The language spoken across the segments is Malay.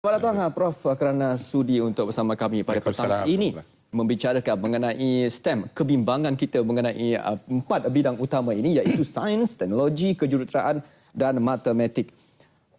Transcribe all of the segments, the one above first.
Selamat datang Prof kerana sudi untuk bersama kami pada petang ini membicarakan mengenai STEM, kebimbangan kita mengenai 4 bidang utama ini iaitu sains, teknologi, kejuruteraan dan matematik.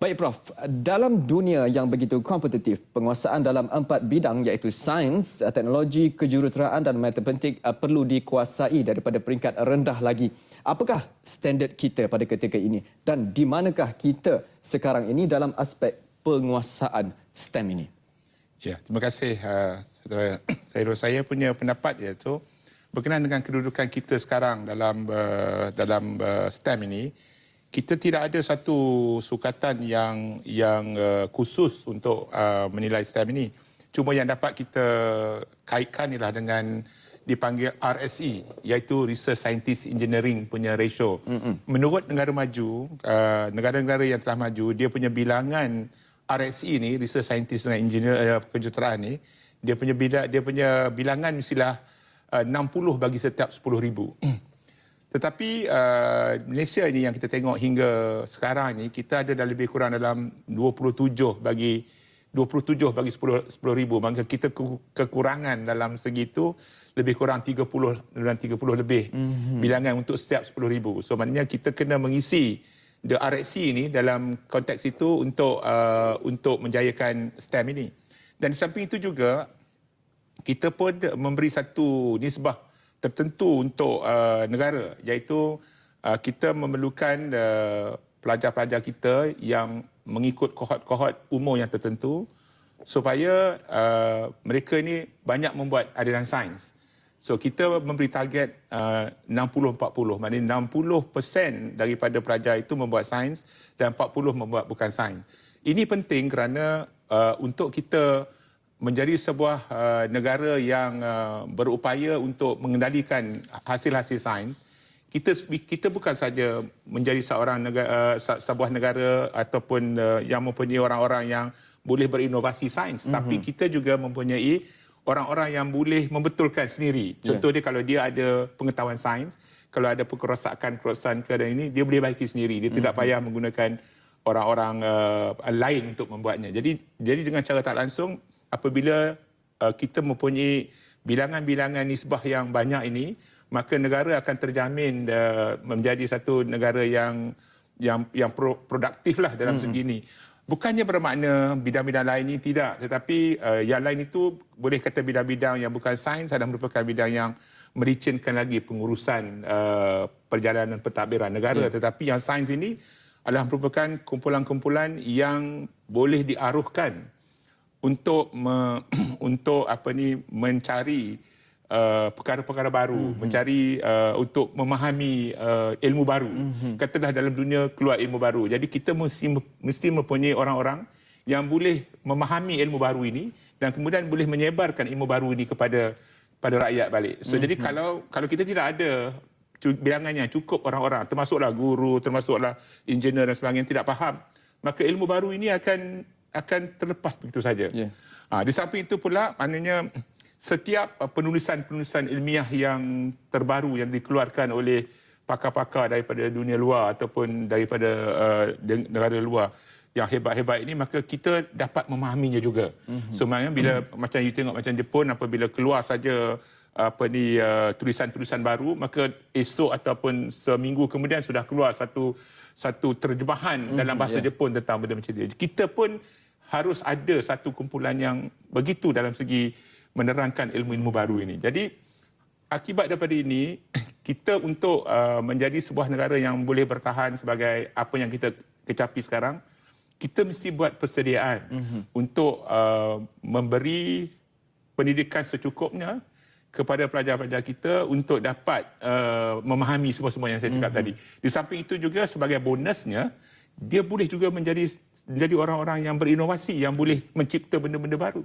Baik Prof, dalam dunia yang begitu kompetitif, penguasaan dalam 4 bidang iaitu sains, teknologi, kejuruteraan dan matematik perlu dikuasai daripada peringkat rendah lagi. Apakah standard kita pada ketika ini dan di manakah kita sekarang ini dalam aspek penguasaan STEM ini? Ya, terima kasih saudara Khairul. Saya punya pendapat iaitu berkenaan dengan kedudukan kita sekarang dalam STEM ini, kita tidak ada satu sukatan yang khusus untuk menilai STEM ini. Cuma yang dapat kita kaitkan ialah dengan dipanggil RSE, iaitu Research Scientist Engineering punya ratio. Menurut negara maju, negara-negara yang telah maju, dia punya bilangan RSE ni, Research Scientist dan Engineer kejuruteraan ni, dia punya bilangan mestilah 60 bagi setiap 10,000. Tetapi Malaysia ini yang kita tengok hingga sekarang ni, kita ada lebih kurang dalam 27 bagi 10,000, maka kita kekurangan dalam segi itu lebih kurang 30 lebih bilangan untuk setiap 10,000. So maknanya kita kena mengisi the RSE ini dalam konteks itu untuk menjayakan STEM ini. Dan di samping itu juga kita pun memberi satu nisbah tertentu untuk negara, iaitu kita memerlukan pelajar-pelajar kita yang mengikut kohort-kohort umur yang tertentu supaya mereka ini banyak membuat aliran sains. So kita memberi target 60-40, maknanya 60% daripada pelajar itu membuat sains dan 40 membuat bukan sains. Ini penting kerana untuk kita menjadi sebuah negara yang berupaya untuk mengendalikan hasil-hasil sains, kita bukan saja menjadi sebuah negara ataupun yang mempunyai orang-orang yang boleh berinovasi sains, tapi kita juga mempunyai orang-orang yang boleh membetulkan sendiri. Contoh dia, kalau dia ada pengetahuan sains, kalau ada kerosakan ke dan ini, dia boleh baiki sendiri. Dia tidak payah menggunakan orang-orang lain untuk membuatnya. Jadi dengan cara tak langsung, apabila kita mempunyai bilangan-bilangan nisbah yang banyak ini, maka negara akan terjamin menjadi satu negara yang produktif lah dalam segi ini. Bukannya bermakna bidang-bidang lain ini tidak, tetapi yang lain itu boleh kata bidang-bidang yang bukan sains adalah merupakan bidang yang mericinkan lagi pengurusan perjalanan pentadbiran negara. Tetapi yang sains ini adalah merupakan kumpulan-kumpulan yang boleh diaruhkan untuk mencari perkara-perkara baru, mencari untuk memahami ilmu baru. Katalah dalam dunia keluar ilmu baru. Jadi kita mesti mempunyai orang-orang yang boleh memahami ilmu baru ini dan kemudian boleh menyebarkan ilmu baru ini kepada rakyat balik. So jadi kalau kita tidak ada bilangannya cukup orang-orang, termasuklah guru, termasuklah engineer dan sebagainya tidak faham, maka ilmu baru ini akan terlepas begitu saja. Di samping itu pula, maknanya setiap penulisan-penulisan ilmiah yang terbaru yang dikeluarkan oleh pakar-pakar daripada dunia luar ataupun daripada negara luar yang hebat-hebat ini, maka kita dapat memahaminya juga. Sebenarnya bila macam you tengok macam Jepun, apabila keluar saja tulisan-tulisan baru, maka esok ataupun seminggu kemudian sudah keluar satu terjemahan dalam bahasa Jepun tentang benda macam itu. Kita pun harus ada satu kumpulan yang begitu dalam segi menerangkan ilmu-ilmu baru ini. Jadi akibat daripada ini, kita untuk menjadi sebuah negara yang boleh bertahan sebagai apa yang kita kecapi sekarang, kita mesti buat persediaan untuk memberi pendidikan secukupnya kepada pelajar-pelajar kita untuk dapat memahami semua-semua yang saya cakap tadi. Di samping itu juga sebagai bonusnya, dia boleh juga menjadi orang-orang yang berinovasi, yang boleh mencipta benda-benda baru.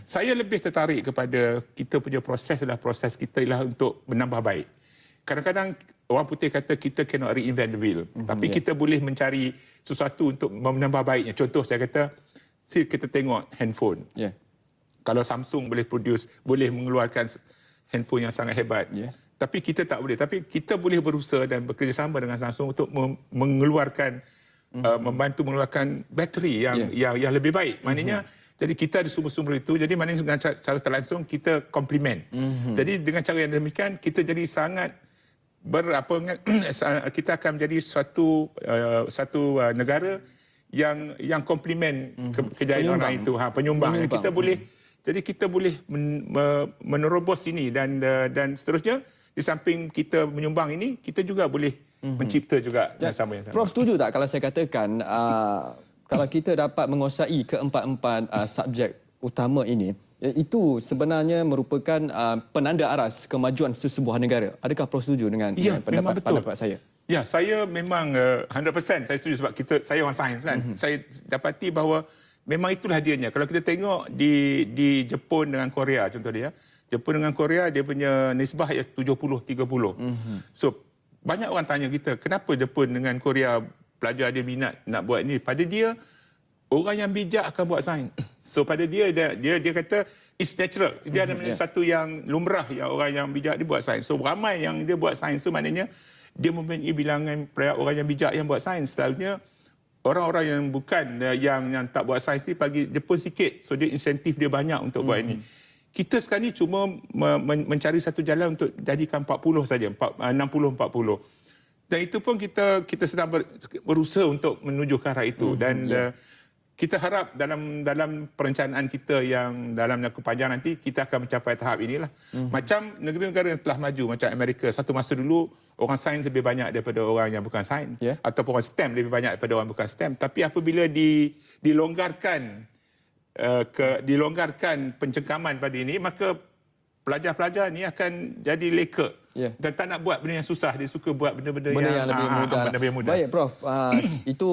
Saya lebih tertarik kepada kita punya proses adalah proses kita ialah untuk menambah baik. Kadang-kadang orang putih kata kita cannot reinvent the wheel, tapi kita boleh mencari sesuatu untuk menambah baiknya. Contoh saya kata, kita tengok handphone. Kalau Samsung boleh mengeluarkan handphone yang sangat hebat. Tapi kita tak boleh. Tapi kita boleh berusaha dan bekerjasama dengan Samsung untuk mengeluarkan membantu mengeluarkan bateri yang lebih baik. Maknanya jadi kita ada sumber-sumber itu, jadi maknanya dengan cara terlangsung kita komplement. Jadi dengan cara yang demikian kita jadi sangat kita akan menjadi satu negara yang komplement kejayaan orang itu, penyumbang. Kita boleh menerobos ini dan seterusnya. Di samping kita menyumbang ini, kita juga boleh mencipta juga sama yang sama. Prof setuju tak kalau saya katakan kalau kita dapat menguasai keempat-empat subjek utama ini, itu sebenarnya merupakan penanda aras kemajuan sesebuah negara. Adakah Prof setuju dengan pendapat saya? Ya, saya memang 100% saya setuju sebab saya orang sains kan. Saya dapati bahawa memang itulah dianya. Kalau kita tengok di Jepun dengan Korea contoh dia, Jepun dengan Korea dia punya nisbah 70-30. So banyak orang tanya kita, kenapa Jepun dengan Korea pelajar dia minat nak buat ini? Pada dia, orang yang bijak akan buat sains. So pada dia kata it's natural. Dia ada satu yang lumrah yang orang yang bijak dia buat sains. So ramai yang dia buat sains tu maknanya dia mempunyai bilangan orang yang bijak yang buat sains. Selalunya orang-orang yang bukan yang tak buat sains ni bagi Jepun sikit. So dia insentif dia banyak untuk buat ini. Kita sekarang ni cuma mencari satu jalan untuk jadikan 40 saja, 60-40. Dan itu pun kita sedang berusaha untuk menuju ke arah itu. Dan kita harap dalam perencanaan kita yang dalam jangka panjang nanti, kita akan mencapai tahap inilah. Macam negara-negara yang telah maju, macam Amerika. Satu masa dulu, orang sains lebih banyak daripada orang yang bukan sains. Ataupun orang STEM lebih banyak daripada orang bukan STEM. Tapi apabila dilonggarkan pencengkaman pada ini, maka pelajar-pelajar ni akan jadi leka dan tak nak buat benda yang susah. Dia suka buat benda-benda yang lebih mudah. Baik Prof, itu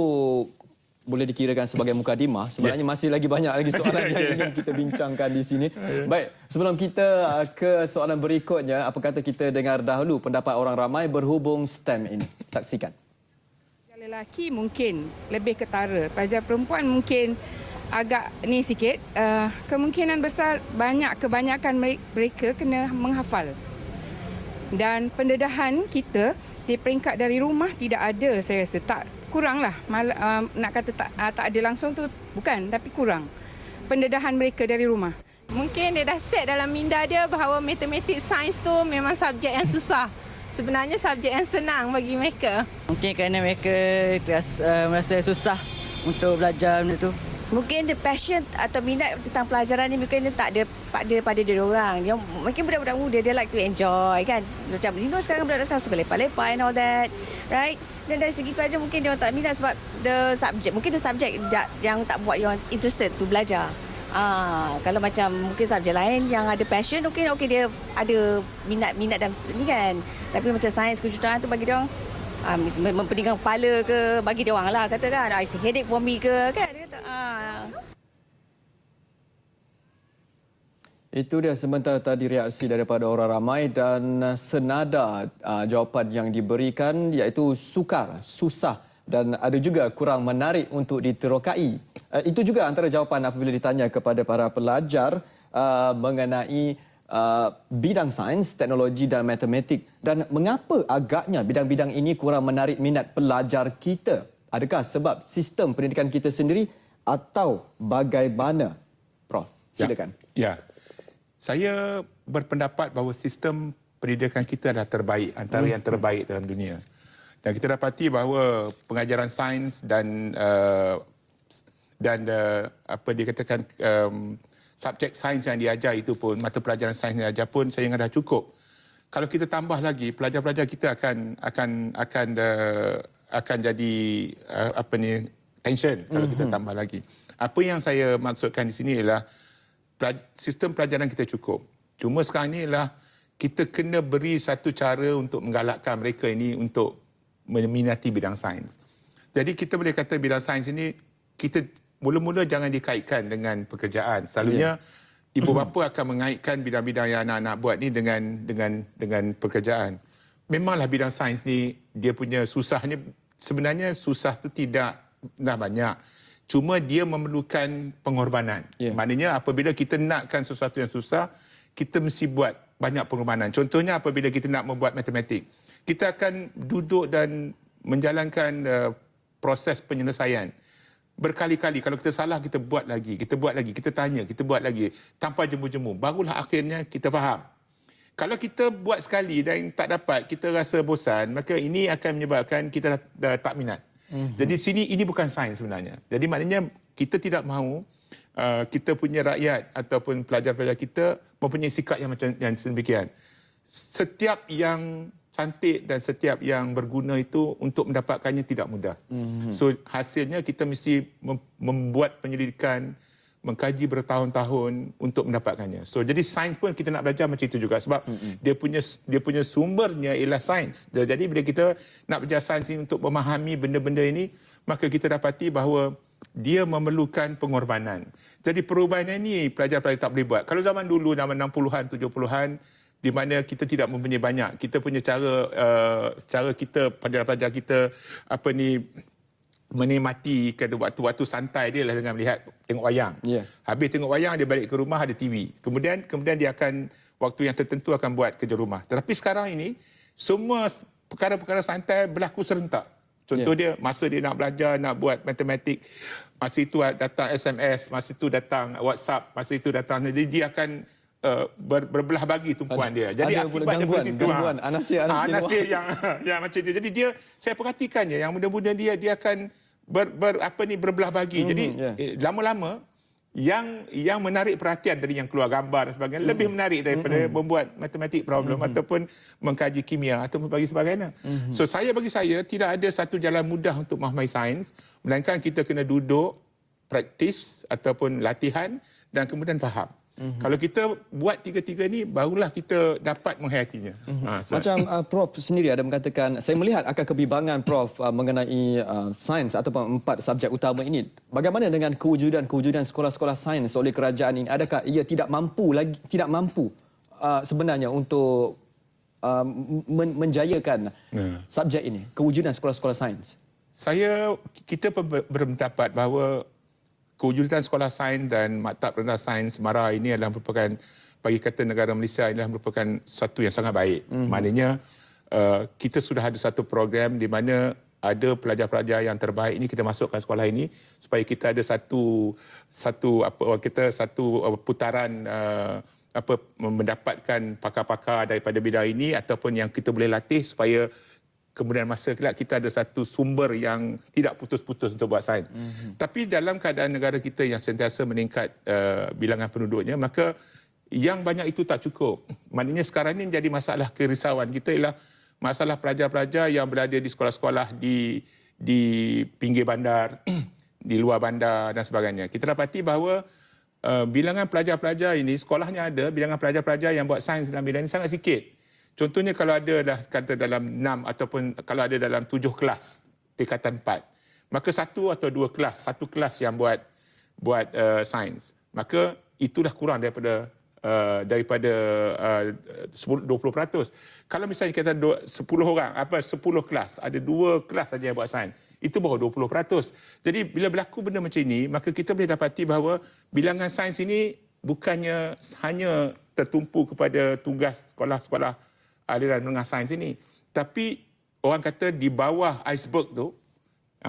boleh dikirakan sebagai mukadimah. Sebenarnya masih lagi banyak lagi soalan yang ingin kita bincangkan di sini. Baik, sebelum kita ke soalan berikutnya, apa kata kita dengar dahulu pendapat orang ramai berhubung STEM ini. Saksikan. Lelaki mungkin lebih ketara, pelajar perempuan mungkin agak ni sikit, kemungkinan besar kebanyakan mereka kena menghafal. Dan pendedahan kita di peringkat dari rumah tidak ada, saya rasa tak kuranglah. Nak kata tak ada langsung tu bukan, tapi kurang pendedahan mereka dari rumah. Mungkin dia dah set dalam minda dia bahawa matematik, sains tu memang subjek yang susah. Sebenarnya subjek yang senang bagi mereka. Mungkin kerana mereka merasa susah untuk belajar benda tu. Mungkin the passion atau minat tentang pelajaran ni mungkin dia tak ada pada dia orang. Dia mungkin budak-budak muda dia like to enjoy kan. Macam sekarang budak-budak sekarang suka lepak-lepak and all that, right? Dan dari segi pelajar mungkin dia orang tak minat sebab the subject yang tak buat dia orang interested tu belajar. Kalau macam mungkin subjek lain yang ada passion, okay dia ada minat dalam ni kan. Tapi macam sains kejuruteraan tu bagi dia orang mempeningkan kepala ke, bagi dia orang lah katakan it's a headache for me ke kan. Dia kata Itu dia sementara tadi reaksi daripada orang ramai dan senada jawapan yang diberikan iaitu sukar, susah dan ada juga kurang menarik untuk diterokai. Itu juga antara jawapan apabila ditanya kepada para pelajar mengenai bidang sains, teknologi dan matematik dan mengapa agaknya bidang-bidang ini kurang menarik minat pelajar kita. Adakah sebab sistem pendidikan kita sendiri atau bagaimana? Prof, silakan. Ya. Saya berpendapat bahawa sistem pendidikan kita adalah terbaik, antara yang terbaik dalam dunia. Dan kita dapati bahawa pengajaran sains dan apa dikatakan subjek sains yang diajar itu pun, mata pelajaran sains yang diajar pun saya ingat dah cukup. Kalau kita tambah lagi, pelajar-pelajar kita akan jadi tension kalau kita tambah lagi. Apa yang saya maksudkan di sini ialah sistem pelajaran kita cukup. Cuma sekarang ni ialah kita kena beri satu cara untuk menggalakkan mereka ini untuk meminati bidang sains. Jadi kita boleh kata bidang sains ini kita mula-mula jangan dikaitkan dengan pekerjaan. Selalunya ibu bapa akan mengaitkan bidang-bidang yang anak-anak buat ni dengan pekerjaan. Memanglah bidang sains ni dia punya susahnya, sebenarnya susah tu tidak dah banyak. Cuma dia memerlukan pengorbanan. Maknanya apabila kita nakkan sesuatu yang susah, kita mesti buat banyak pengorbanan. Contohnya apabila kita nak membuat matematik, kita akan duduk dan menjalankan proses penyelesaian. Berkali-kali kalau kita salah kita buat lagi, kita tanya, kita buat lagi tanpa jemu-jemu. Barulah akhirnya kita faham. Kalau kita buat sekali dan tak dapat, kita rasa bosan, maka ini akan menyebabkan kita dah tak minat. Jadi sini ini bukan sains sebenarnya. Jadi maknanya kita tidak mahu kita punya rakyat ataupun pelajar-pelajar kita mempunyai sikap yang sedemikian. Setiap yang cantik dan setiap yang berguna itu untuk mendapatkannya tidak mudah. So hasilnya kita mesti membuat penyelidikan, mengkaji bertahun-tahun untuk mendapatkannya. So jadi sains pun kita nak belajar macam itu juga sebab dia punya sumbernya ialah sains. Jadi bila kita nak belajar sains ini untuk memahami benda-benda ini, maka kita dapati bahawa dia memerlukan pengorbanan. Jadi perubahan ini pelajar-pelajar tak boleh buat. Kalau zaman dulu, zaman 60-an, 70-an, di mana kita tidak mempunyai banyak. Kita punya cara kita, pelajar-pelajar kita, menikmati waktu-waktu santai dia lah dengan melihat tengok wayang. Habis tengok wayang, dia balik ke rumah, ada TV. Kemudian dia akan, waktu yang tertentu akan buat kerja rumah. Tetapi sekarang ini, semua perkara-perkara santai berlaku serentak. Contoh dia, masa dia nak belajar, nak buat matematik, masa itu datang SMS, masa itu datang WhatsApp, masa itu datang, jadi dia akan berbelah bagi tumpuan dia. Jadi ada akibat gangguan, anasir yang macam itu. Jadi dia, saya perhatikannya, yang muda-muda dia akan berbelah bagi. Jadi lama-lama yang menarik perhatian dari yang keluar gambar dan sebagainya lebih menarik daripada membuat matematik problem ataupun mengkaji kimia ataupun bagi sebagainya. So bagi saya tidak ada satu jalan mudah untuk memahami sains, melainkan kita kena duduk, praktis ataupun latihan dan kemudian faham. Kalau kita buat tiga-tiga ni, barulah kita dapat menghayatinya. Macam Prof sendiri ada mengatakan, saya melihat akan kebimbangan Prof mengenai sains ataupun 4 subjek utama ini. Bagaimana dengan kewujudan sekolah-sekolah sains oleh kerajaan ini? Adakah ia tidak mampu sebenarnya untuk menjayakan subjek ini, kewujudan sekolah-sekolah sains? Kita berpendapat bahawa kewujudan sekolah sains dan maktab rendah sains Semara ini adalah merupakan, bagi kata negara Malaysia, adalah merupakan satu yang sangat baik. Maknanya kita sudah ada satu program di mana ada pelajar-pelajar yang terbaik ini kita masukkan sekolah ini supaya kita ada satu putaran mendapatkan pakar-pakar daripada bidang ini ataupun yang kita boleh latih supaya kemudian masa kelak kita ada satu sumber yang tidak putus-putus untuk buat sains. Tapi dalam keadaan negara kita yang sentiasa meningkat bilangan penduduknya, maka yang banyak itu tak cukup. Maknanya sekarang ini jadi masalah kerisauan kita ialah masalah pelajar-pelajar yang berada di sekolah-sekolah di pinggir bandar, di luar bandar dan sebagainya. Kita dapati bahawa bilangan pelajar-pelajar ini, sekolahnya ada, bilangan pelajar-pelajar yang buat sains dalam bidang ini sangat sikit. Contohnya kalau ada kata dalam 6 ataupun kalau ada dalam 7 kelas tingkatan 4, maka 1 atau 2 kelas, satu kelas yang buat sains, maka itu dah kurang daripada 20%. Kalau misalnya kita 10 orang, 10 kelas, ada 2 kelas saja yang buat sains, itu baru 20%. Jadi bila berlaku benda macam ini, maka kita boleh dapati bahawa bilangan sains ini bukannya hanya tertumpu kepada tugas sekolah-sekolah aliran menengah sains ini, tapi orang kata di bawah iceberg tu,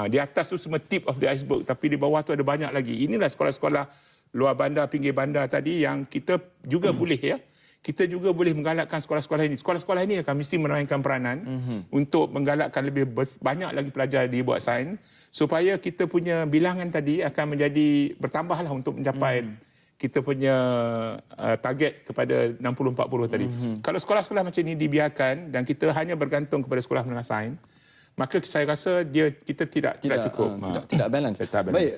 di atas tu semua tip of the iceberg, tapi di bawah tu ada banyak lagi. Inilah sekolah-sekolah luar bandar, pinggir bandar tadi yang kita juga boleh kita juga boleh menggalakkan sekolah-sekolah ini. Sekolah-sekolah ini akan mesti memainkan peranan untuk menggalakkan lebih banyak lagi pelajar di buat sains supaya kita punya bilangan tadi akan menjadi bertambahlah untuk mencapai kita punya target kepada 60-40 tadi. Kalau sekolah-sekolah macam ini dibiarkan dan kita hanya bergantung kepada sekolah menengah sains, maka saya rasa kita tidak cukup. Tidak balance. Baik,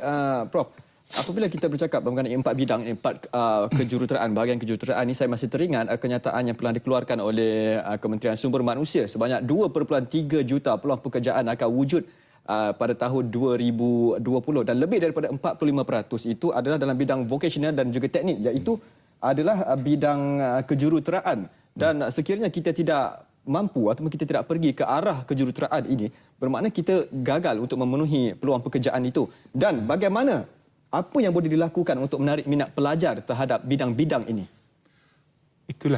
Prof. Apabila kita bercakap mengenai 4 bidang, 4 kejuruteraan, bahagian kejuruteraan ini, saya masih teringat kenyataan yang pernah dikeluarkan oleh Kementerian Sumber Manusia. Sebanyak 2.3 juta peluang pekerjaan akan wujud pada tahun 2020 dan lebih daripada 45% itu adalah dalam bidang vocational dan juga teknik, iaitu adalah bidang kejuruteraan. Dan sekiranya kita tidak mampu ataupun kita tidak pergi ke arah kejuruteraan ini, bermakna kita gagal untuk memenuhi peluang pekerjaan itu. Dan bagaimana, apa yang boleh dilakukan untuk menarik minat pelajar terhadap bidang-bidang ini? Itu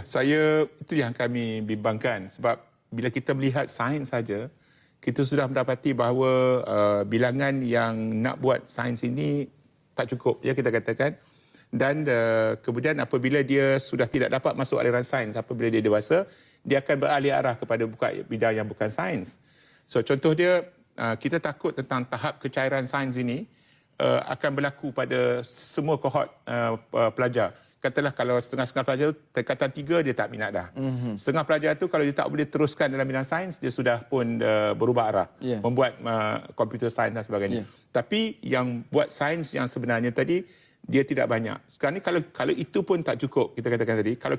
yang kami bimbangkan, sebab bila kita melihat sains saja, kita sudah mendapati bahawa bilangan yang nak buat sains ini tak cukup, ya kita katakan. Dan kemudian apabila dia sudah tidak dapat masuk aliran sains, apabila dia dewasa, dia akan beralih arah kepada buka bidang yang bukan sains. So contoh dia, kita takut tentang tahap kecairan sains ini akan berlaku pada semua kohort pelajar. Katalah kalau setengah-setengah pelajar tu tingkatan 3 dia tak minat dah. Setengah pelajar tu kalau dia tak boleh teruskan dalam bidang sains, dia sudah pun berubah arah, membuat computer science dan sebagainya. Tapi yang buat sains yang sebenarnya tadi, dia tidak banyak. Sekarang ni kalau itu pun tak cukup, kita katakan tadi, kalau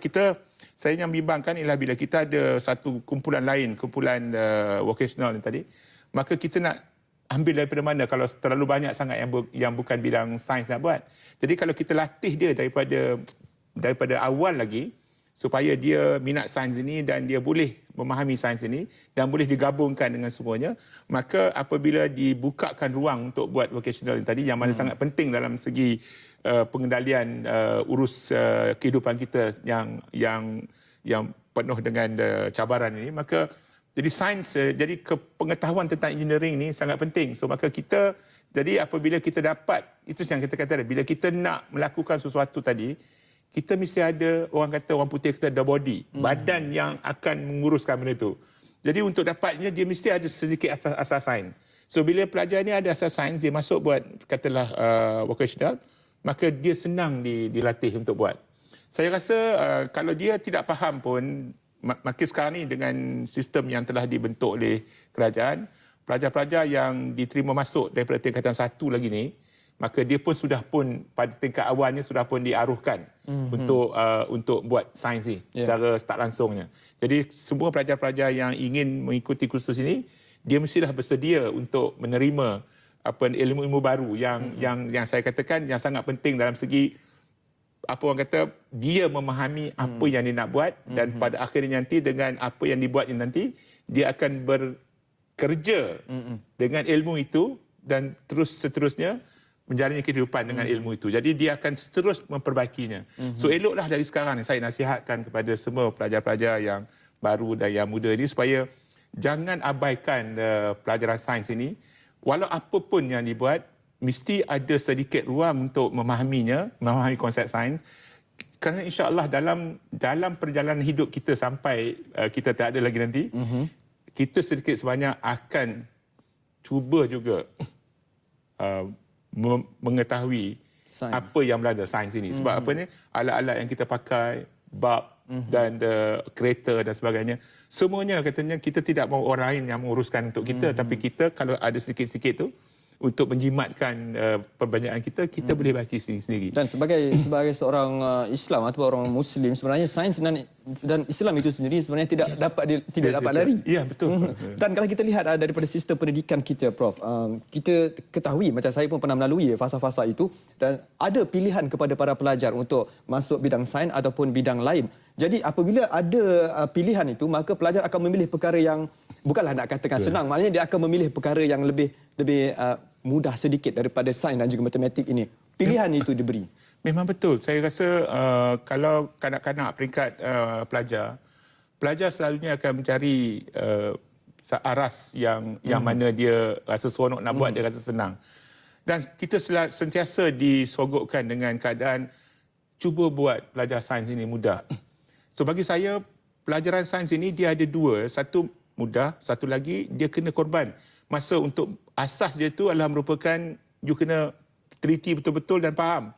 saya yang bimbangkan ialah bila kita ada satu kumpulan lain, kumpulan vocational ni tadi, maka kita nak ambil daripada mana kalau terlalu banyak sangat yang bukan bidang sains nak buat. Jadi kalau kita latih dia daripada awal lagi supaya dia minat sains ini dan dia boleh memahami sains ini dan boleh digabungkan dengan semuanya, maka apabila dibukakan ruang untuk buat vocational ini tadi yang mana sangat penting dalam segi pengendalian urus kehidupan kita yang penuh dengan cabaran ini, maka jadi sains, jadi pengetahuan tentang engineering ni sangat penting. So maka kita, jadi apabila kita dapat, itu yang kita kata, bila kita nak melakukan sesuatu tadi, kita mesti ada, orang putih kata the body, badan yang akan menguruskan benda itu. Jadi untuk dapatnya, dia mesti ada sedikit asas sains. So bila pelajar ni ada asas sains, dia masuk buat, katalah vocational, maka dia senang dilatih untuk buat. Saya rasa kalau dia tidak faham pun, maka sekarang ni dengan sistem yang telah dibentuk oleh kerajaan, pelajar-pelajar yang diterima masuk daripada tingkatan 1 lagi ni, maka dia pun sudah pun pada tingkat awalnya sudah pun diaruhkan untuk buat sains ni secara start langsungnya. Jadi semua pelajar-pelajar yang ingin mengikuti kursus ini, dia mestilah bersedia untuk menerima ilmu-ilmu baru yang saya katakan yang sangat penting dalam segi orang kata dia memahami apa yang dia nak buat dan pada akhirnya nanti dengan apa yang dibuatnya nanti dia akan bekerja dengan ilmu itu dan seterusnya menjalani kehidupan dengan ilmu itu. Jadi dia akan terus memperbaikinya. So eloklah dari sekarang ni saya nasihatkan kepada semua pelajar-pelajar yang baru dan yang muda ini supaya jangan abaikan pelajaran sains ini. Walau apa pun yang dibuat, mesti ada sedikit ruang untuk memahami konsep sains. Kerana insya-Allah dalam perjalanan hidup kita sampai kita tak ada lagi nanti, kita sedikit sebanyak akan cuba juga mengetahui apa yang berada sains ini. Sebab apa ni? Alat-alat yang kita pakai, bulb dan kereta dan sebagainya, semuanya katanya kita tidak mahu orang lain yang menguruskan untuk kita, tapi kita kalau ada sedikit-sedikit tu untuk menjimatkan perbanyakan kita boleh baiki sendiri. Dan sebagai seorang Islam atau orang Muslim, sebenarnya sains dan Islam itu sendiri sebenarnya tidak dapat lari. Ya, betul. Dan kalau kita lihat daripada sistem pendidikan kita, Prof, kita ketahui, macam saya pun pernah melalui fasa-fasa itu, dan ada pilihan kepada para pelajar untuk masuk bidang sains ataupun bidang lain. Jadi apabila ada pilihan itu, maka pelajar akan memilih perkara yang bukanlah nak katakan senang, maknanya dia akan memilih perkara yang lebih mudah sedikit daripada sains dan juga matematik ini. Pilihan itu diberi. Memang betul. Saya rasa kalau kanak-kanak peringkat pelajar selalunya akan mencari aras yang mana dia rasa seronok nak buat, dia rasa senang. Dan kita sentiasa disogokkan dengan keadaan cuba buat pelajar sains ini mudah. So bagi saya, pelajaran sains ini dia ada dua. Satu mudah, satu lagi dia kena korban. Masa untuk asas dia tu adalah merupakan you kena teliti betul-betul dan faham.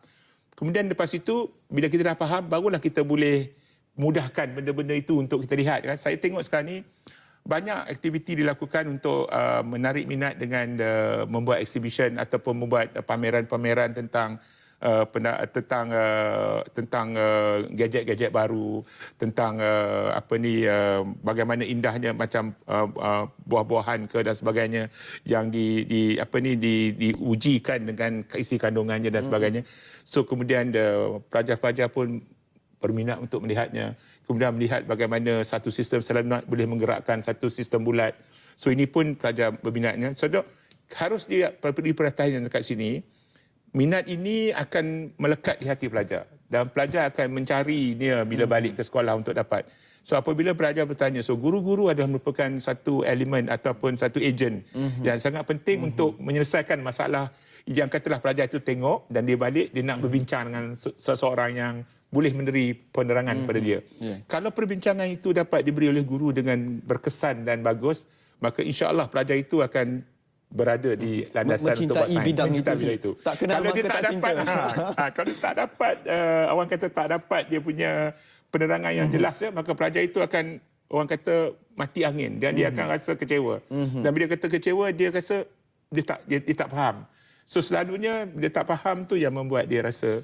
Kemudian lepas itu, bila kita dah faham, barulah kita boleh mudahkan benda-benda itu untuk kita lihat. Kan? Saya tengok sekarang ni, banyak aktiviti dilakukan untuk menarik minat dengan membuat exhibition ataupun membuat pameran-pameran tentang gadget-gadget baru, tentang bagaimana indahnya macam buah-buahan ke dan sebagainya yang diujikan dengan isi kandungannya dan sebagainya. So kemudian pelajar-pelajar pun berminat untuk melihatnya. Kemudian melihat bagaimana satu sistem selamat boleh menggerakkan satu sistem bulat. So ini pun pelajar berminatnya. So harus diperhatikan dekat sini. Minat ini akan melekat di hati pelajar dan pelajar akan mencari dia bila balik ke sekolah untuk dapat. So apabila pelajar bertanya, so guru-guru adalah merupakan satu elemen ataupun satu ejen yang sangat penting untuk menyelesaikan masalah yang katalah pelajar itu tengok dan dia balik, dia nak berbincang dengan seseorang yang boleh memberi penerangan kepada dia. Kalau perbincangan itu dapat diberi oleh guru dengan berkesan dan bagus, maka insya-Allah pelajar itu akan berada di landasan untuk buat sains. Mencintai bidang itu. Tak kenal kalau dia maka tak tak dapat, cinta. kalau tak dapat, orang kata tak dapat dia punya penerangan yang jelas, maka pelajar itu akan, orang kata, mati angin dan dia akan rasa kecewa. Dan bila kata kecewa, dia rasa dia tak faham. So selalunya dia tak faham tu yang membuat dia rasa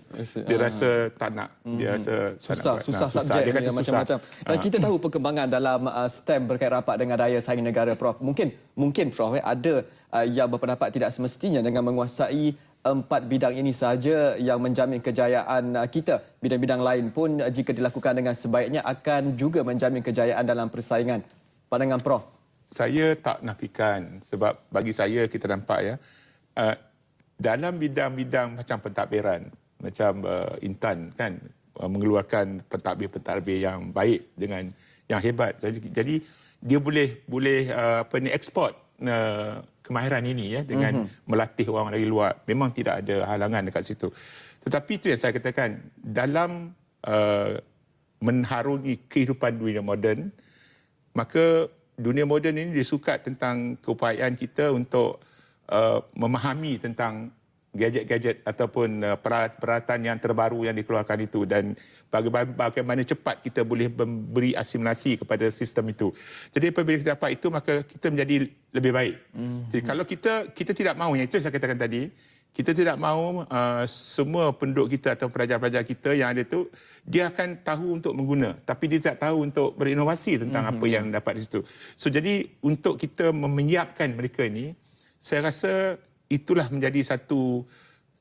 tak nak, dia rasa susah subjek dia kata yang macam-macam. Dan kita tahu perkembangan dalam STEM berkait rapat dengan daya saing negara, Prof. Mungkin Prof, ada yang berpendapat tidak semestinya dengan menguasai 4 bidang ini sahaja yang menjamin kejayaan kita. Bidang-bidang lain pun jika dilakukan dengan sebaiknya akan juga menjamin kejayaan dalam persaingan. Pandangan Prof? Saya tak nafikan, sebab bagi saya kita nampak ya, dalam bidang-bidang macam pentadbiran, macam Intan kan, mengeluarkan pentadbir-pentadbir yang baik dengan yang hebat. Jadi dia boleh ekspor kemahiran ini ya dengan melatih orang dari luar. Memang tidak ada halangan dekat situ. Tetapi itu yang saya katakan, dalam menharungi kehidupan dunia moden, maka dunia moden ini disukat tentang keupayaan kita untuk memahami tentang gadget-gadget ataupun peralatan yang terbaru yang dikeluarkan itu dan bagaimana cepat kita boleh memberi asimilasi kepada sistem itu. Jadi apabila kita dapat itu, maka kita menjadi lebih baik. Jadi kalau kita tidak mahu, yang itu saya katakan tadi, kita tidak mahu semua penduduk kita atau pelajar-pelajar kita yang ada itu, dia akan tahu untuk mengguna, tapi dia tak tahu untuk berinovasi tentang apa yang dapat di situ. So jadi untuk kita menyiapkan mereka ini, saya rasa itulah menjadi satu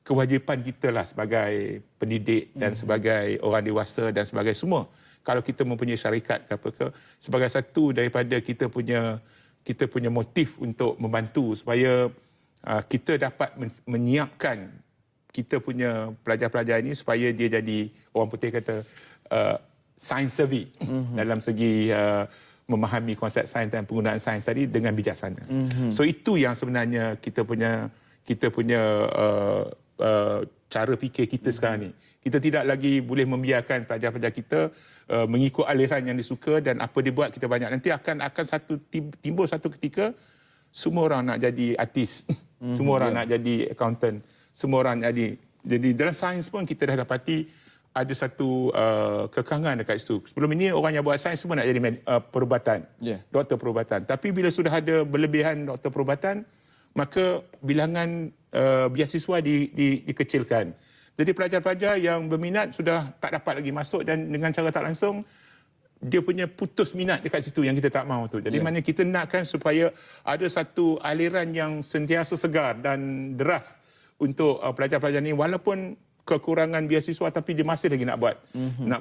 kewajipan kita lah sebagai pendidik dan sebagai orang dewasa dan sebagai semua. Kalau kita mempunyai syarikat ke apa ke, sebagai satu daripada kita punya motif untuk membantu supaya kita dapat menyiapkan kita punya pelajar-pelajar ini supaya dia jadi, orang putih kata, science savvy dalam segi memahami konsep sains dan penggunaan sains tadi dengan bijaksana. So itu yang sebenarnya kita punya cara fikir kita sekarang ni. Kita tidak lagi boleh membiarkan pelajar-pelajar kita mengikut aliran yang disuka dan apa dia buat kita banyak. Nanti akan timbul satu ketika semua orang nak jadi artis, semua orang nak jadi accountant, semua orang jadi dalam sains pun kita dah dapati ada satu kekangan dekat situ. Sebelum ini orang yang buat sains semua nak jadi perubatan, doktor perubatan. Tapi bila sudah ada berlebihan doktor perubatan, maka bilangan beasiswa dikecilkan. Jadi pelajar-pelajar yang berminat sudah tak dapat lagi masuk dan dengan cara tak langsung, dia punya putus minat dekat situ yang kita tak mahu tu. Jadi mana kita nakkan supaya ada satu aliran yang sentiasa segar dan deras untuk pelajar-pelajar ni, walaupun kekurangan beasiswa tapi dia masih lagi nak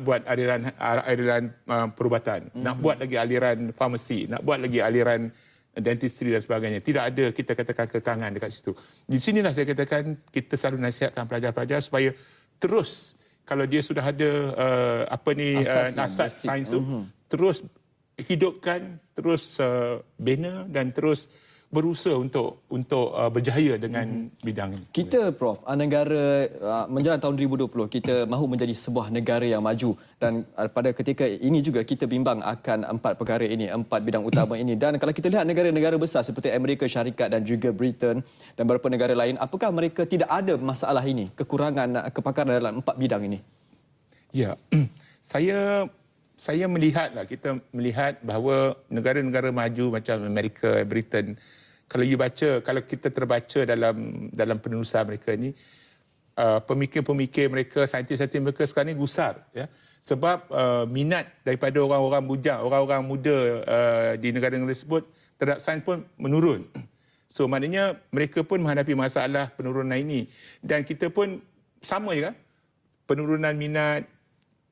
buat aliran perubatan, nak buat lagi aliran farmasi, nak buat lagi aliran dentistry dan sebagainya. Tidak ada kita katakan kekangan dekat situ. Di sinilah saya katakan kita selalu nasihatkan pelajar-pelajar supaya terus, kalau dia sudah ada asas sains tu, terus hidupkan, terus bina dan terus berusaha untuk berjaya dengan bidang ini. Kita, Prof, negara menjelang tahun 2020, kita mahu menjadi sebuah negara yang maju dan pada ketika ini juga kita bimbang akan 4 perkara ini, 4 bidang utama ini. Dan kalau kita lihat negara-negara besar seperti Amerika Syarikat dan juga Britain dan beberapa negara lain, apakah mereka tidak ada masalah ini, kekurangan kepakaran dalam 4 bidang ini? Ya, saya melihatlah, kita melihat bahawa negara-negara maju macam Amerika, Britain, kalau kita terbaca dalam penulisan mereka ni, pemikir-pemikir mereka, saintis-saintis mereka sekarang ni gusar, ya. Sebab minat daripada orang-orang bujang, orang-orang muda di negara-negara tersebut terhadap sains pun menurun. So maknanya mereka pun menghadapi masalah penurunan ini, dan kita pun sama juga, penurunan minat,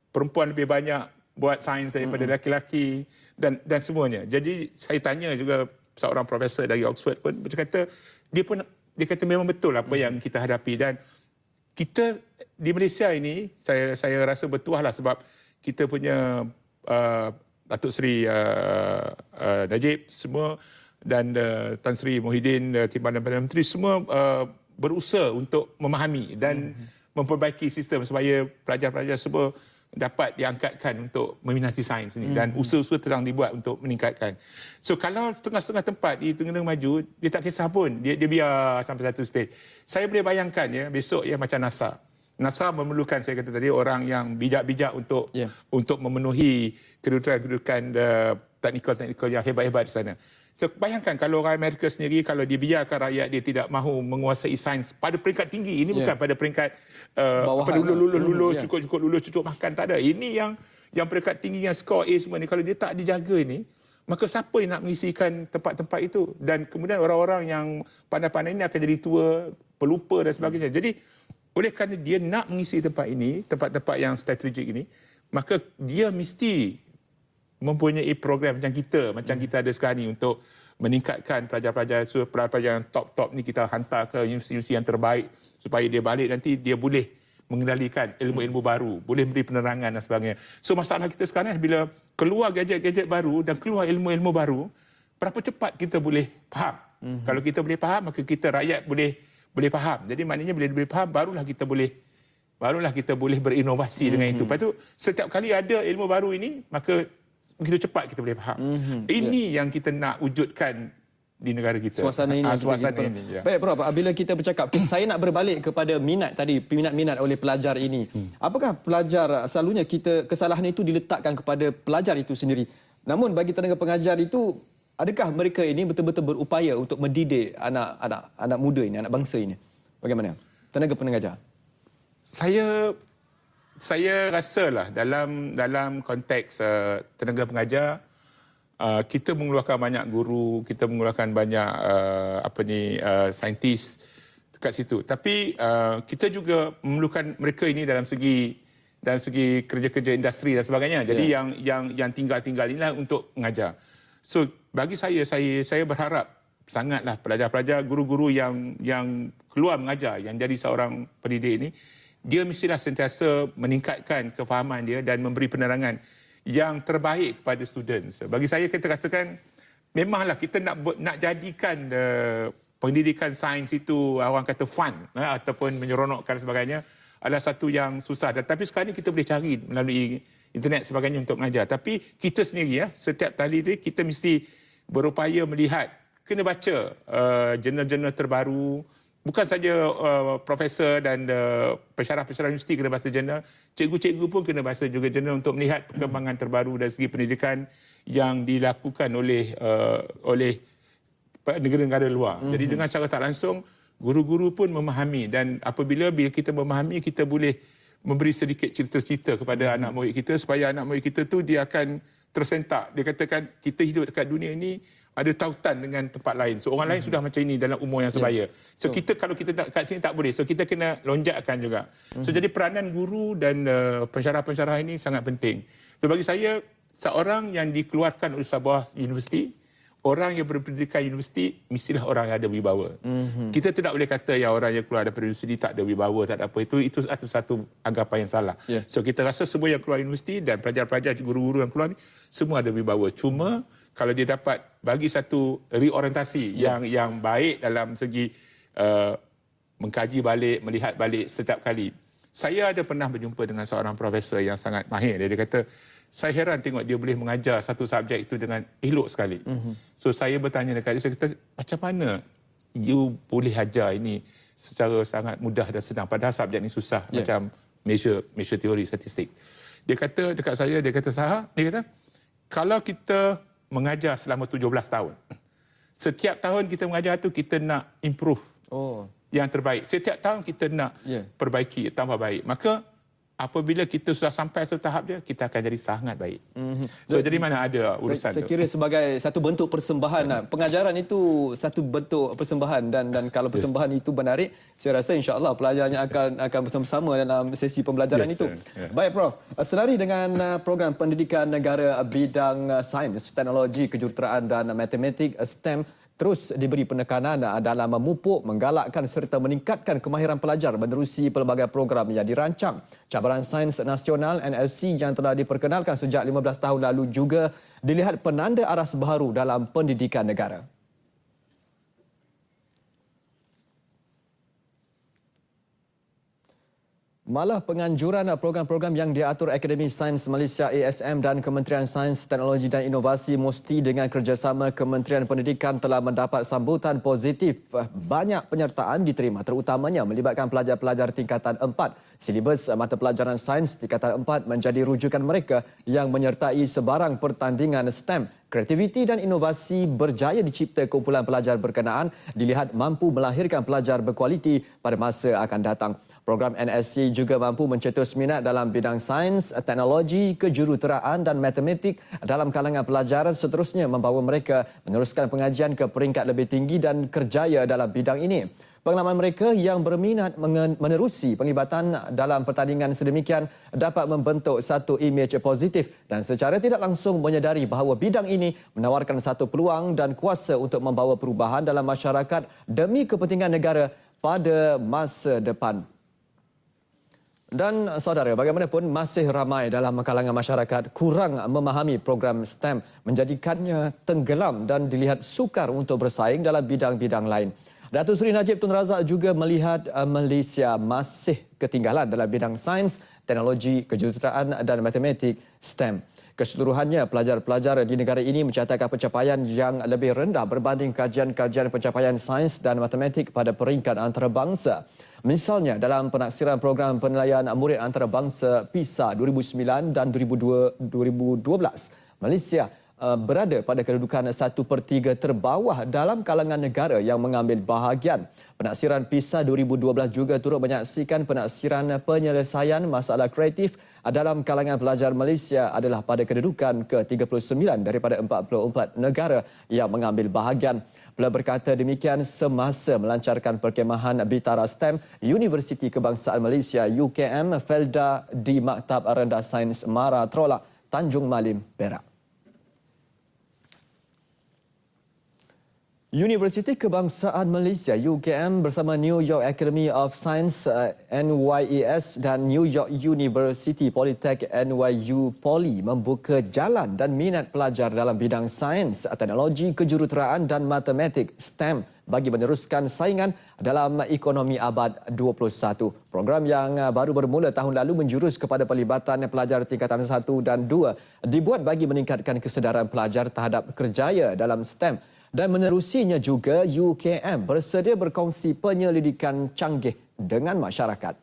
perempuan lebih banyak buat sains daripada lelaki-lelaki dan semuanya. Jadi saya tanya juga seorang profesor dari Oxford pun, dia kata memang betul apa yang kita hadapi, dan kita di Malaysia ini saya rasa bertuahlah sebab kita punya Datuk Seri Najib semua dan Tan Sri Muhyiddin, Timbalan Perdana Menteri semua berusaha untuk memahami dan memperbaiki sistem supaya pelajar-pelajar semua dapat diangkatkan untuk meminati sains ini dan usaha-usaha sedang dibuat untuk meningkatkan. So kalau setengah-setengah tempat di negara maju, dia tak kisah pun, dia biar sampai satu stage. Saya boleh bayangkan ya besok ya macam NASA. NASA memerlukan, saya kata tadi, orang yang bijak-bijak untuk memenuhi kedudukan teknikal yang hebat-hebat di sana. So bayangkan kalau orang Amerika sendiri, kalau dia biarkan rakyat dia tidak mahu menguasai sains pada peringkat tinggi, ini bukan pada peringkat lulus cukup makan, tak ada. Ini yang peringkat tinggi yang skor A semua ni, kalau dia tak dijaga ni, maka siapa yang nak mengisikan tempat-tempat itu? Dan kemudian orang-orang yang pandai-pandai ini akan jadi tua, pelupa dan sebagainya. Jadi oleh kerana dia nak mengisi tempat ini, tempat-tempat yang strategik ini, maka dia mesti mempunyai program macam kita ada sekarang ni untuk meningkatkan pelajar-pelajar, pelajar yang top-top ni kita hantar ke universiti-universiti yang terbaik supaya dia balik nanti dia boleh mengendalikan ilmu-ilmu baru, boleh beri penerangan dan sebagainya. So masalah kita sekarang bila keluar gadget-gadget baru dan keluar ilmu-ilmu baru, berapa cepat kita boleh faham? Kalau kita boleh faham, maka kita rakyat boleh faham. Jadi maknanya bila boleh faham, barulah kita boleh berinovasi dengan itu. Lepas tu setiap kali ada ilmu baru ini, maka begitu cepat kita boleh faham. Ini yang kita nak wujudkan di negara kita. Suasana ini. Ya. Baik Prof, bila kita bercakap, saya nak berbalik kepada minat tadi, minat oleh pelajar ini. Apakah pelajar, selalunya kesalahan itu diletakkan kepada pelajar itu sendiri. Namun bagi tenaga pengajar itu, adakah mereka ini betul-betul berupaya untuk mendidik anak muda ini, anak bangsa ini? Bagaimana tenaga pengajar? Saya rasalah dalam konteks tenaga pengajar, kita mengeluarkan banyak guru, kita mengeluarkan banyak saintis dekat situ. Tapi kita juga memerlukan mereka ini dalam segi kerja-kerja industri dan sebagainya. Jadi yang tinggal-tinggal inilah untuk mengajar. So bagi saya berharap sangatlah pelajar-pelajar, guru-guru yang keluar mengajar, yang jadi seorang pendidik ini, dia mestilah sentiasa meningkatkan kefahaman dia dan memberi penerangan yang terbaik kepada students. Bagi saya, kita rasakan memanglah kita nak jadikan pendidikan sains itu orang kata fun ataupun menyeronokkan sebagainya adalah satu yang susah. Tetapi sekarang ni kita boleh cari melalui internet sebagainya untuk mengajar. Tapi kita sendiri setiap kali itu kita mesti berupaya melihat, kena baca jurnal-jurnal terbaru. Bukan saja profesor dan pensyarah-pensyarah universiti kena baca jurnal, cikgu-cikgu pun kena baca juga jurnal untuk melihat perkembangan terbaru dari segi pendidikan yang dilakukan oleh negara-negara luar. Jadi dengan cara tak langsung, guru-guru pun memahami, dan apabila kita memahami, kita boleh memberi sedikit cerita-cerita kepada anak murid kita supaya anak murid kita tu dia akan tersentak. Dia katakan kita hidup dekat dunia ini ada tautan dengan tempat lain. So orang lain sudah macam ini dalam umur yang sebaya. So kita kalau kita kat sini tak boleh. So kita kena lonjakkan juga. So jadi peranan guru dan pensyarah-pensyarah ini sangat penting. So bagi saya, seorang yang dikeluarkan oleh sebuah universiti, orang yang berpendidikan universiti mestilah orang yang ada wibawa. Kita tidak boleh kata yang orang yang keluar daripada universiti tak ada wibawa, tak ada apa. Itu satu anggapan yang salah. So kita rasa semua yang keluar universiti dan pelajar-pelajar, guru-guru yang keluar ni semua ada wibawa. Cuma kalau dia dapat bagi satu reorientasi yang baik dalam segi mengkaji balik, melihat balik setiap kali. Saya ada pernah berjumpa dengan seorang profesor yang sangat mahir. Dia kata, saya heran tengok dia boleh mengajar satu subjek itu dengan elok sekali. So saya bertanya dekat dia, saya kata, macam mana you boleh ajar ini secara sangat mudah dan senang, padahal subjek ini susah, macam measure teori statistik. Dia kata dekat saya, dia kata, kalau kita mengajar selama 17 tahun, setiap tahun kita mengajar tu kita nak improve yang terbaik. Setiap tahun kita nak perbaiki, tambah baik. Maka apabila kita sudah sampai satu tahap dia, kita akan jadi sangat baik. So jadi mana ada urusan saya kira sebagai satu bentuk persembahan. Pengajaran itu satu bentuk persembahan, dan kalau persembahan itu menarik, saya rasa insya-Allah pelajarnya akan bersama-sama dalam sesi pembelajaran itu. Baik Prof, selari dengan program pendidikan negara bidang sains, teknologi, kejuruteraan dan matematik STEM terus diberi penekanan dalam memupuk, menggalakkan serta meningkatkan kemahiran pelajar menerusi pelbagai program yang dirancang. Cabaran Sains Nasional NLC yang telah diperkenalkan sejak 15 tahun lalu juga dilihat penanda aras baharu dalam pendidikan negara. Malah penganjuran program-program yang diatur Akademi Sains Malaysia ASM dan Kementerian Sains, Teknologi dan Inovasi Musti dengan kerjasama Kementerian Pendidikan telah mendapat sambutan positif. Banyak penyertaan diterima terutamanya melibatkan pelajar-pelajar tingkatan 4. Silibus mata pelajaran sains tingkatan 4 menjadi rujukan mereka yang menyertai sebarang pertandingan STEM. Kreativiti dan inovasi berjaya dicipta kumpulan pelajar berkenaan dilihat mampu melahirkan pelajar berkualiti pada masa akan datang. Program NSC juga mampu mencetus minat dalam bidang sains, teknologi, kejuruteraan dan matematik dalam kalangan pelajar, seterusnya membawa mereka meneruskan pengajian ke peringkat lebih tinggi dan kerjaya dalam bidang ini. Pengalaman mereka yang berminat menerusi penglibatan dalam pertandingan sedemikian dapat membentuk satu imej positif dan secara tidak langsung menyedari bahawa bidang ini menawarkan satu peluang dan kuasa untuk membawa perubahan dalam masyarakat demi kepentingan negara pada masa depan. Dan saudara, bagaimanapun masih ramai dalam kalangan masyarakat kurang memahami program STEM menjadikannya tenggelam dan dilihat sukar untuk bersaing dalam bidang-bidang lain. Datuk Seri Najib Tun Razak juga melihat Malaysia masih ketinggalan dalam bidang sains, teknologi, kejuruteraan dan matematik STEM. Keseluruhannya, pelajar-pelajar di negara ini mencatatkan pencapaian yang lebih rendah berbanding kajian-kajian pencapaian sains dan matematik pada peringkat antarabangsa. Misalnya, dalam penaksiran program penilaian murid antarabangsa PISA 2009 dan 2012, Malaysia berada pada kedudukan 1/3 terbawah dalam kalangan negara yang mengambil bahagian. Penaksiran PISA 2012 juga turut menyaksikan penaksiran penyelesaian masalah kreatif dalam kalangan pelajar Malaysia adalah pada kedudukan ke-39 daripada 44 negara yang mengambil bahagian. Beliau berkata demikian semasa melancarkan perkemahan Bitara STEM Universiti Kebangsaan Malaysia UKM Felda di Maktab Rendah Sains Mara Trolak, Tanjung Malim, Perak. Universiti Kebangsaan Malaysia UKM bersama New York Academy of Science NYES dan New York University Polytech NYU Poly membuka jalan dan minat pelajar dalam bidang sains, teknologi, kejuruteraan dan matematik STEM bagi meneruskan saingan dalam ekonomi abad 21. Program yang baru bermula tahun lalu menjurus kepada pelibatan pelajar tingkatan 1 dan 2 dibuat bagi meningkatkan kesedaran pelajar terhadap kerjaya dalam STEM. Dan menerusinya juga UKM bersedia berkongsi penyelidikan canggih dengan masyarakat.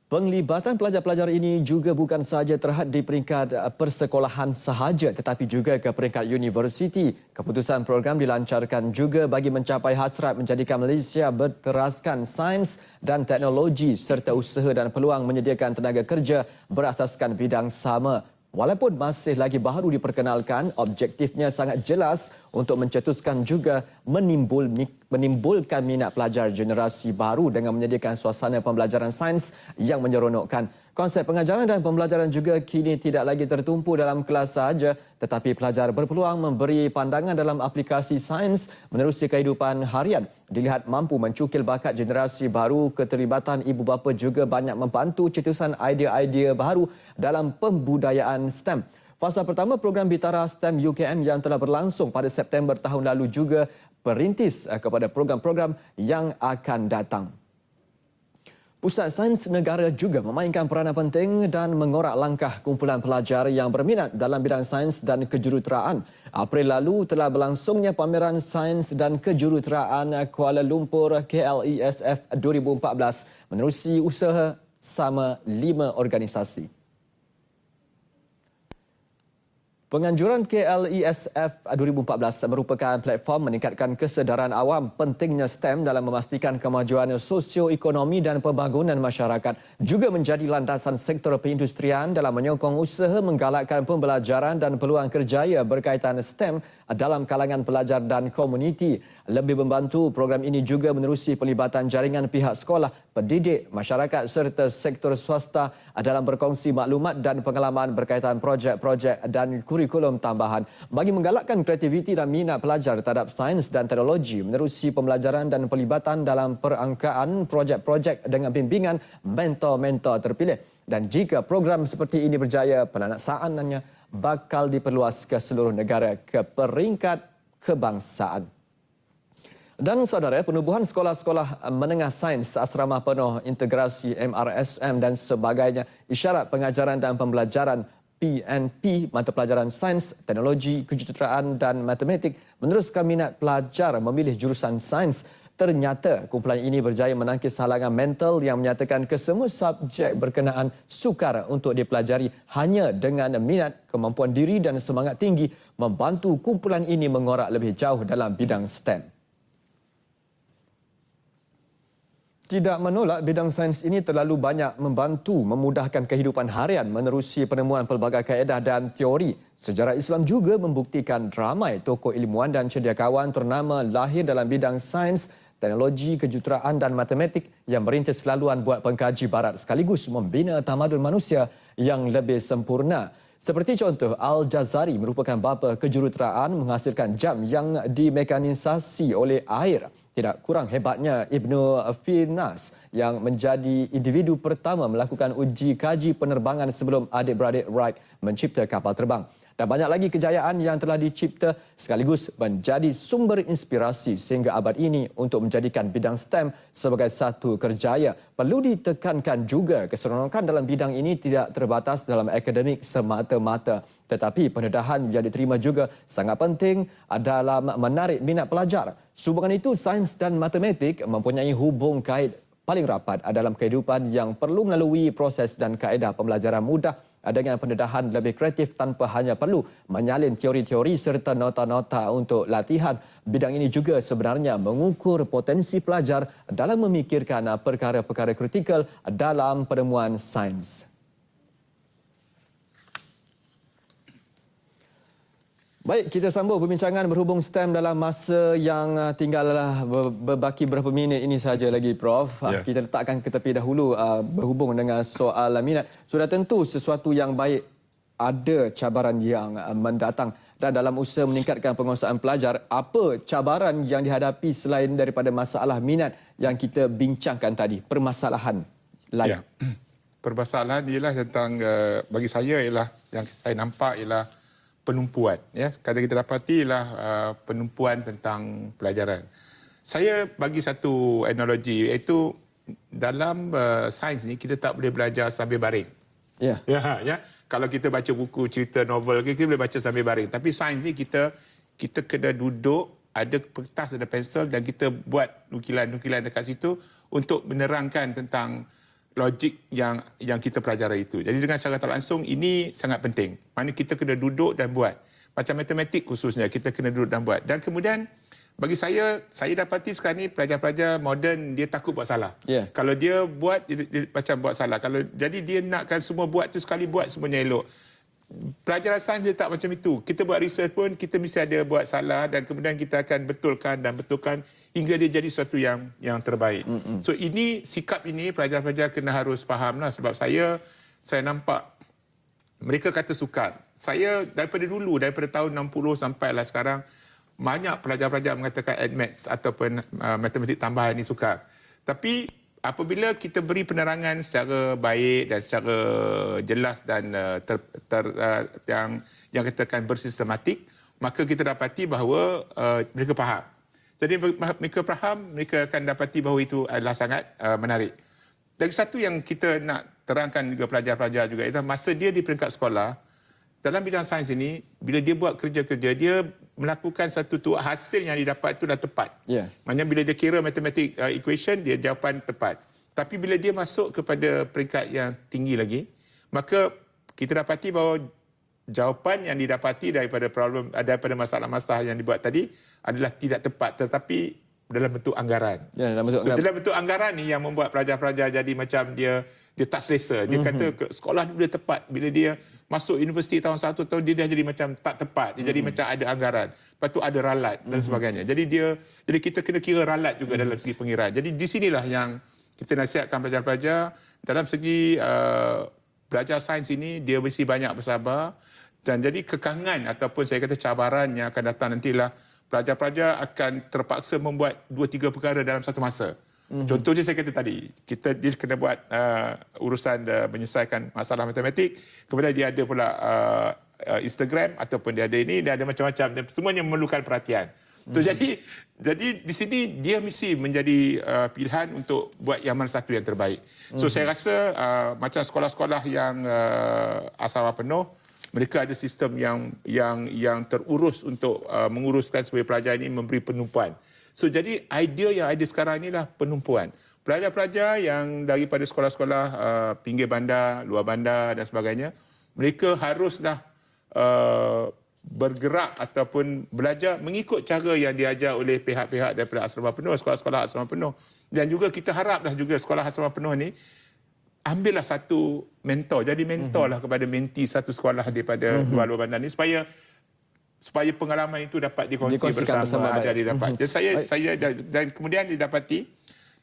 Penglibatan pelajar-pelajar ini juga bukan sahaja terhad di peringkat persekolahan sahaja tetapi juga ke peringkat universiti. Keputusan program dilancarkan juga bagi mencapai hasrat menjadikan Malaysia berteraskan sains dan teknologi serta usaha dan peluang menyediakan tenaga kerja berasaskan bidang sama. Walaupun masih lagi baru diperkenalkan, objektifnya sangat jelas untuk mencetuskan juga menimbulkan minat pelajar generasi baru dengan menyediakan suasana pembelajaran sains yang menyeronokkan. Konsep pengajaran dan pembelajaran juga kini tidak lagi tertumpu dalam kelas sahaja, tetapi pelajar berpeluang memberi pandangan dalam aplikasi sains menerusi kehidupan harian. Dilihat mampu mencukil bakat generasi baru, keterlibatan ibu bapa juga banyak membantu cetusan idea-idea baru dalam pembudayaan STEM. Fasa pertama program Bitara STEM UKM yang telah berlangsung pada September tahun lalu juga perintis kepada program-program yang akan datang. Pusat Sains Negara juga memainkan peranan penting dan mengorak langkah kumpulan pelajar yang berminat dalam bidang sains dan kejuruteraan. April lalu telah berlangsungnya pameran sains dan kejuruteraan Kuala Lumpur KLESF 2014 menerusi usaha sama 5 organisasi. Penganjuran KLESF 2014 merupakan platform meningkatkan kesedaran awam pentingnya STEM dalam memastikan kemajuan sosio-ekonomi dan pembangunan masyarakat. Juga menjadi landasan sektor perindustrian dalam menyokong usaha menggalakkan pembelajaran dan peluang kerjaya berkaitan STEM dalam kalangan pelajar dan komuniti. Lebih membantu, program ini juga menerusi pelibatan jaringan pihak sekolah, pendidik, masyarakat serta sektor swasta dalam berkongsi maklumat dan pengalaman berkaitan projek-projek dan kurikulum tambahan. Bagi menggalakkan kreativiti dan minat pelajar terhadap sains dan teknologi menerusi pembelajaran dan pelibatan dalam perangkaan projek-projek dengan bimbingan mentor-mentor terpilih. Dan jika program seperti ini berjaya, pelaksananya bakal diperluas ke seluruh negara ke peringkat kebangsaan. Dan saudara, penubuhan sekolah-sekolah menengah sains, asrama penuh integrasi MRSM dan sebagainya, isyarat pengajaran dan pembelajaran PNP, mata pelajaran sains, teknologi, kejuruteraan dan matematik meneruskan minat pelajar memilih jurusan sains. Ternyata kumpulan ini berjaya menangkis halangan mental yang menyatakan kesemua subjek berkenaan sukar untuk dipelajari hanya dengan minat, kemampuan diri dan semangat tinggi membantu kumpulan ini mengorak lebih jauh dalam bidang STEM. Tidak menolak bidang sains ini terlalu banyak membantu memudahkan kehidupan harian menerusi penemuan pelbagai kaedah dan teori. Sejarah Islam juga membuktikan ramai tokoh ilmuwan dan cendekiawan ternama lahir dalam bidang sains, teknologi, kejuruteraan dan matematik yang merintis laluan buat pengkaji barat sekaligus membina tamadun manusia yang lebih sempurna. Seperti contoh, Al-Jazari merupakan bapa kejuruteraan menghasilkan jam yang dimekanisasi oleh air. Tidak kurang hebatnya Ibnu Firnas yang menjadi individu pertama melakukan uji kaji penerbangan sebelum adik-beradik Wright mencipta kapal terbang. Dan banyak lagi kejayaan yang telah dicipta sekaligus menjadi sumber inspirasi sehingga abad ini untuk menjadikan bidang STEM sebagai satu kerjaya. Perlu ditekankan juga keseronokan dalam bidang ini tidak terbatas dalam akademik semata-mata. Tetapi pendedahan yang diterima juga sangat penting dalam menarik minat pelajar. Sehubungan itu, sains dan matematik mempunyai hubung kait paling rapat dalam kehidupan yang perlu melalui proses dan kaedah pembelajaran mudah dengan pendedahan lebih kreatif tanpa hanya perlu menyalin teori-teori serta nota-nota untuk latihan. Bidang ini juga sebenarnya mengukur potensi pelajar dalam memikirkan perkara-perkara kritikal dalam penemuan sains. Baik, kita sambung perbincangan berhubung STEM dalam masa yang tinggallah berbaki berapa minit ini saja lagi, Prof. Yeah. Kita letakkan ke tepi dahulu berhubung dengan soal minat. Sudah tentu sesuatu yang baik ada cabaran yang mendatang. Dan dalam usaha meningkatkan penguasaan pelajar, apa cabaran yang dihadapi selain daripada masalah minat yang kita bincangkan tadi? Permasalahan lain. Yeah. Permasalahan ialah tentang, bagi saya ialah, yang saya nampak ialah penumpuan, ya. Kadang kita dapati ialah penumpuan tentang pelajaran. Saya bagi satu analogi, iaitu dalam sains ni kita tak boleh belajar sambil baring. Ya. Ya. Kalau kita baca buku cerita novel, kita boleh baca sambil baring. Tapi sains ni kita kena duduk, ada kertas, ada pensel dan kita buat nukilan-nukilan dekat situ untuk menerangkan tentang logik yang kita pelajari itu. Jadi dengan secara tak langsung ini sangat penting. Mana kita kena duduk dan buat. Macam matematik khususnya kita kena duduk dan buat. Dan kemudian bagi saya dapati sekarang ni pelajar-pelajar moden dia takut buat salah. Yeah. Kalau dia buat dia macam buat salah. Jadi dia nakkan semua buat tu sekali buat semuanya elok. Pelajaran sains dia tak macam itu. Kita buat research pun kita mesti ada buat salah dan kemudian kita akan betulkan hingga dia jadi sesuatu yang terbaik. So ini sikap ini pelajar-pelajar kena harus fahamlah sebab saya nampak mereka kata sukar. Saya daripada tahun 60 sampailah sekarang banyak pelajar-pelajar mengatakan admaths ataupun matematik tambahan ini sukar. Tapi apabila kita beri penerangan secara baik dan secara jelas dan yang katakan bersistematik, maka kita dapati bahawa mereka faham. Jadi mereka faham, mereka akan dapati bahawa itu adalah sangat menarik. Dan satu yang kita nak terangkan juga pelajar-pelajar juga ialah masa dia di peringkat sekolah, dalam bidang sains ini, bila dia buat kerja-kerja, dia melakukan satu tu, hasil yang didapat itu dah tepat. Yeah. Maksudnya bila dia kira matematic equation, dia jawapan tepat. Tapi bila dia masuk kepada peringkat yang tinggi lagi, maka kita dapati bahawa jawapan yang didapati daripada masalah-masalah yang dibuat tadi adalah tidak tepat tetapi dalam bentuk anggaran. Ya, dalam bentuk anggaran ni yang membuat pelajar-pelajar jadi macam dia tak selesa. Dia kata sekolah dia tepat. Bila dia masuk universiti tahun 1 tahun dia dah jadi macam tak tepat. Dia jadi macam ada anggaran. Lepas tu ada ralat dan sebagainya. Jadi kita kena kira ralat juga dalam segi pengiraan. Jadi di sinilah yang kita nasihatkan pelajar-pelajar dalam segi belajar sains ini dia mesti banyak bersabar. Dan jadi kekangan ataupun saya kata cabaran yang akan datang nantilah pelajar-pelajar akan terpaksa membuat 2-3 perkara dalam satu masa. Contohnya saya kata tadi, dia kena buat urusan menyelesaikan masalah matematik, kemudian dia ada pula Instagram ataupun dia ada ini, dia ada macam-macam dan semuanya memerlukan perhatian. So, jadi di sini dia mesti menjadi pilihan untuk buat yang mana satu yang terbaik. So saya rasa macam sekolah-sekolah yang asrama penuh, mereka ada sistem yang terurus untuk menguruskan supaya pelajar ini memberi penumpuan. So jadi idea yang ada sekarang inilah penumpuan. Pelajar-pelajar yang daripada sekolah-sekolah pinggir bandar, luar bandar dan sebagainya, mereka haruslah bergerak ataupun belajar mengikut cara yang diajar oleh pihak-pihak daripada asrama penuh, sekolah-sekolah asrama penuh. Dan juga kita haraplah juga sekolah asrama penuh ni ambillah satu mentor, jadi mentorlah kepada menti satu sekolah daripada luar bandar ni supaya pengalaman itu dapat dikongsikan bersama ada didapat. Jadi saya dan kemudian didapati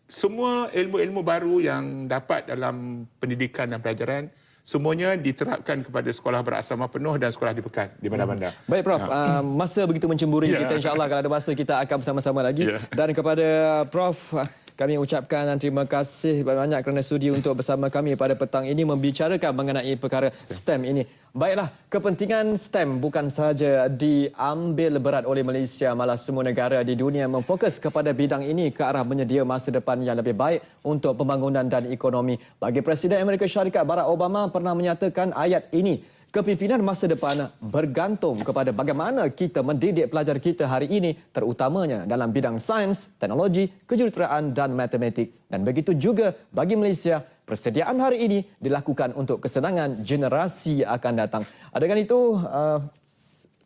semua ilmu-ilmu baru yang dapat dalam pendidikan dan pelajaran semuanya diterapkan kepada sekolah berasrama penuh dan sekolah di pekan di bandar-bandar. Baik Prof, masa begitu mencemburi kita, insya-Allah kalau ada masa kita akan bersama-sama lagi. Dan kepada Prof, kami ucapkan terima kasih banyak kerana sudi untuk bersama kami pada petang ini membicarakan mengenai perkara STEM ini. Baiklah, kepentingan STEM bukan sahaja diambil berat oleh Malaysia, malah semua negara di dunia memfokus kepada bidang ini ke arah menyedia masa depan yang lebih baik untuk pembangunan dan ekonomi. Bagi Presiden Amerika Syarikat Barack Obama pernah menyatakan ayat ini, kepimpinan masa depan bergantung kepada bagaimana kita mendidik pelajar kita hari ini, terutamanya dalam bidang sains, teknologi, kejuruteraan dan matematik. Dan begitu juga bagi Malaysia, persediaan hari ini dilakukan untuk kesenangan generasi yang akan datang. Dengan itu,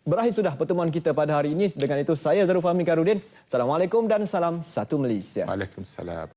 berakhir sudah pertemuan kita pada hari ini. Dengan itu, saya Zarul Fahmi Karudin. Assalamualaikum dan salam satu Malaysia. Waalaikumsalam.